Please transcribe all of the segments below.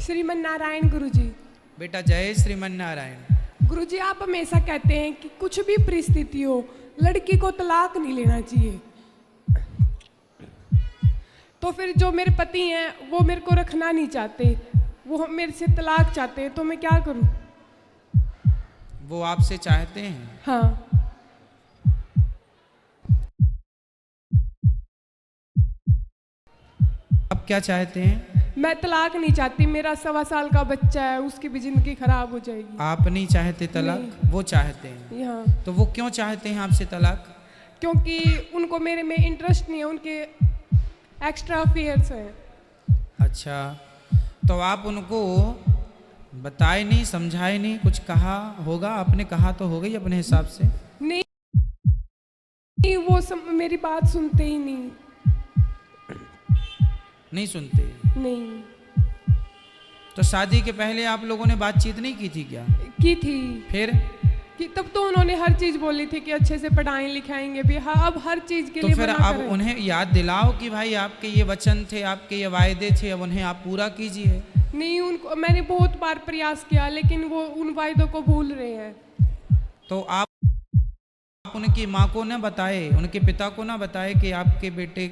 श्रीमन नारायण गुरुजी। बेटा जय श्रीमन नारायण। गुरुजी, आप हमेशा कहते हैं कि कुछ भी परिस्थिति हो लड़की को तलाक नहीं लेना चाहिए, तो फिर जो मेरे पति हैं वो मेरे को रखना नहीं चाहते, वो मेरे से तलाक चाहते हैं, तो मैं क्या करूं? वो आपसे चाहते हैं? हाँ। अब क्या चाहते हैं? मैं तलाक नहीं चाहती, मेरा 1.25 साल का बच्चा है, उसकी भी जिंदगी खराब हो जाएगी। आप नहीं चाहते तलाक? नहीं। वो चाहते हैं। हाँ। तो वो क्यों चाहते हैं आपसे तलाक? क्योंकि उनको मेरे में इंटरेस्ट नहीं है, उनके एक्स्ट्रा अफेयर्स हैं। अच्छा, तो आप उनको बताए नहीं, समझाए नहीं, कुछ कहा होगा? आपने कहा तो होगा ही अपने हिसाब से। नहीं, वो मेरी बात सुनते ही नहीं। नहीं सुनते? नहीं। तो शादी के पहले आप लोगों ने बातचीत नहीं की थी क्या? की थी। फिर? कि तब तो उन्होंने हर चीज बोली थी कि अच्छे से पढ़ाएं लिखाएंगे भी। हाँ, अब हर चीज के तो लिए फिर मना अब करें। उन्हें याद दिलाओ कि भाई आपके ये वचन थे, आपके ये वायदे थे, अब उन्हें आप पूरा कीजिए। नहीं, उनको मैंने बहुत बार प्रयास किया, लेकिन वो उन वायदों को भूल रहे हैं। तो आप उनकी माँ को ना बताए, उनके पिता को ना बताए कि आपके बेटे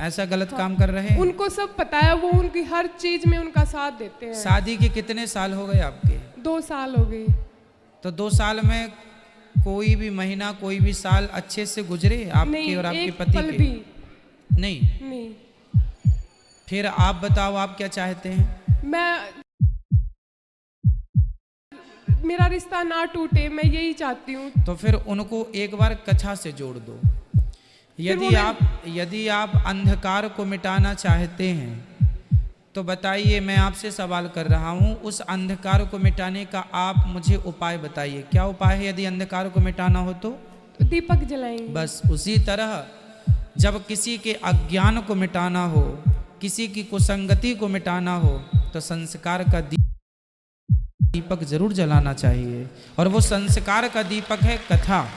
ऐसा गलत काम कर रहे हैं? उनको सब पता है, वो उनकी हर चीज में उनका साथ देते हैं। शादी के कितने साल हो गए आपके? 2 साल हो गए। तो 2 साल में कोई भी महीना, कोई भी साल अच्छे से गुजरे आपके और आपके पति पल के? भी नहीं। फिर आप बताओ, आप क्या चाहते हैं? मेरा रिश्ता ना टूटे, मैं यही चाहती हूँ। तो फिर उनको एक बार कथा से जोड़ दो। यदि आप अंधकार को मिटाना चाहते हैं तो बताइए, मैं आपसे सवाल कर रहा हूँ, उस अंधकार को मिटाने का आप मुझे उपाय बताइए। क्या उपाय है यदि अंधकार को मिटाना हो तो? दीपक जलाएंगे। बस उसी तरह जब किसी के अज्ञान को मिटाना हो, किसी की कुसंगति को मिटाना हो, तो संस्कार का दीपक जरूर जलाना चाहिए। और वो संस्कार का दीपक है कथा,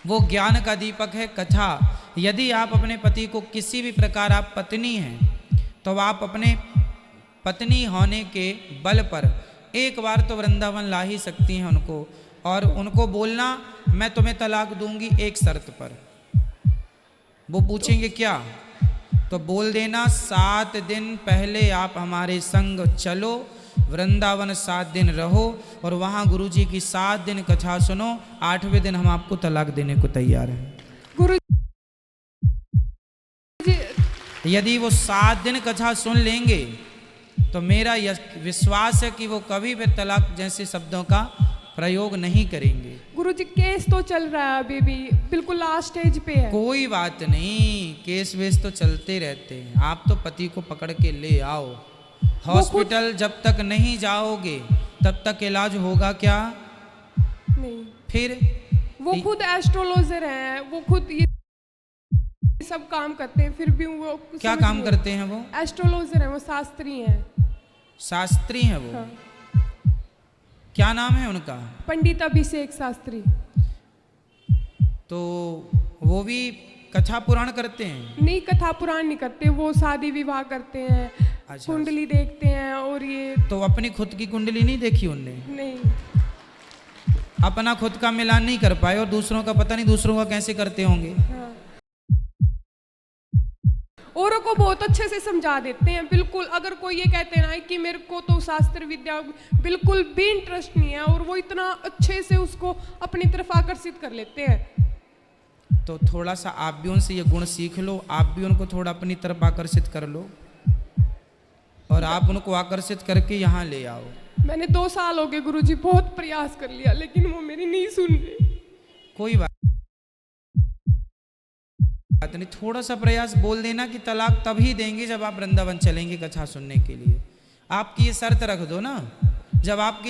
वो ज्ञान का दीपक है कथा। यदि आप अपने पति को किसी भी प्रकार, आप पत्नी हैं, तो आप अपने पत्नी होने के बल पर एक बार तो वृंदावन ला ही सकती हैं उनको, और उनको बोलना मैं तुम्हें तलाक दूंगी एक शर्त पर। वो पूछेंगे क्या, तो बोल देना 7 दिन पहले आप हमारे संग चलो, वृंदावन 7 दिन रहो, और वहाँ गुरुजी की 7 दिन कथा सुनो, 8वें दिन हम आपको तलाक देने को तैयार हैं। यदि वो 7 दिन कथा सुन लेंगे तो मेरा विश्वास है कि वो कभी भी तलाक जैसे शब्दों का प्रयोग नहीं करेंगे। गुरुजी, केस तो चल रहा है अभी भी, बिल्कुल लास्ट स्टेज पे है। कोई बात नहीं, केस वेस तो चलते रहते हैं। आप तो पति को पकड़ के ले आओ। हॉस्पिटल जब तक नहीं जाओगे तब तक इलाज होगा क्या? नहीं। फिर वो खुद एस्ट्रोलॉजर हैं, वो खुद ये सब काम करते हैं, फिर भी वो क्या काम करते हैं? वो एस्ट्रोलॉजर हैं, वो शास्त्री हैं। शास्त्री हैं वो? हाँ। क्या नाम है उनका? पंडित अभिषेक शास्त्री। तो वो भी कथा पुराण करते हैं? नहीं, कथा पुराण नहीं करते, वो शादी विवाह करते हैं। अच्छा। कुंडली देखते हैं और ये। तो अपनी खुद की कुंडली नहीं देखी उनने? नहीं। अपना खुद का मिलान नहीं कर पाए, और दूसरों का पता नहीं दूसरों का कैसे करते होंगे। हाँ। औरों को बहुत अच्छे से समझा देते हैं, बिल्कुल। अगर कोई ये कहते हैं ना कि मेरे को तो शास्त्र विद्या बिल्कुल भी इंटरेस्ट नहीं है, और वो इतना अच्छे से उसको अपनी तरफ आकर्षित कर लेते हैं। तो थोड़ा सा आप भी उनसे ये गुण सीख लो, आप भी उनको थोड़ा अपनी तरफ आकर्षित कर लो, और आप उनको आकर्षित करके यहाँ ले आओ। मैंने 2 साल हो गए गुरुजी, बहुत प्रयास कर लिया, लेकिन वो मेरी नहीं सुन रहे। कोई बात नहीं, थोड़ा सा प्रयास बोल देना कि तलाक तभी देंगे जब आप वृंदावन चलेंगे कथा सुनने के लिए। आपकी ये शर्त रख दो ना, जब आप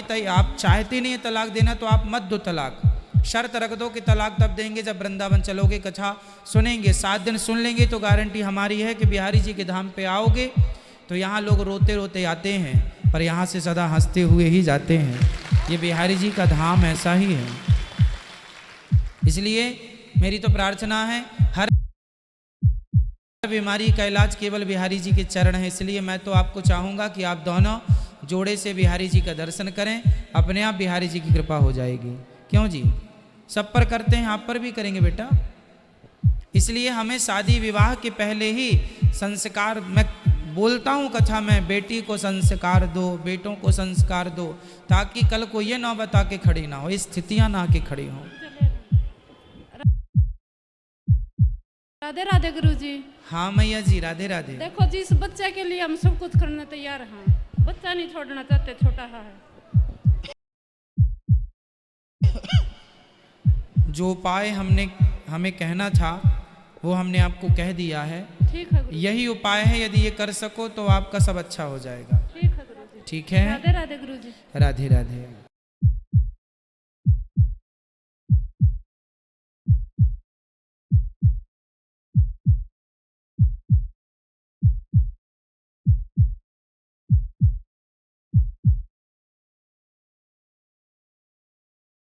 चाहते नहीं है तलाक देना तो आप मत दो तलाक। शर्त रख दो कि तलाक तब देंगे जब वृंदावन चलोगे, कथा सुनेंगे, 7 दिन सुन लेंगे, तो गारंटी हमारी है कि बिहारी जी के धाम पे आओगे तो यहाँ लोग रोते रोते आते हैं, पर यहाँ से सदा हंसते हुए ही जाते हैं। ये बिहारी जी का धाम ऐसा ही है। इसलिए मेरी तो प्रार्थना है, हर बीमारी का इलाज केवल बिहारी जी के चरण है, इसलिए मैं तो आपको चाहूँगा कि आप दोनों जोड़े से बिहारी जी का दर्शन करें, अपने आप बिहारी जी की कृपा हो जाएगी। क्यों जी? सब पर करते हैं, आप पर भी करेंगे बेटा। इसलिए हमें शादी विवाह के पहले ही संस्कार, मैं बोलता हूँ कथा में, बेटी को संस्कार दो, बेटों को संस्कार दो, ताकि कल को ये ना बता के खड़ी ना हो, स्थितियाँ ना आके खड़ी हों। राधे राधे गुरुजी। हाँ मैया जी, राधे राधे। देखो जी, इस बच्चे के लिए हम सब कुछ करने तैयार हैं, बच्चा नहीं छोड़ना चाहते, छोटा है। जो उपाय हमें कहना था वो हमने आपको कह दिया है। ठीक है गुरुजी। यही उपाय है, यदि ये कर सको तो आपका सब अच्छा हो जाएगा। ठीक है गुरुजी। ठीक है, राधे राधे गुरुजी। राधे राधे।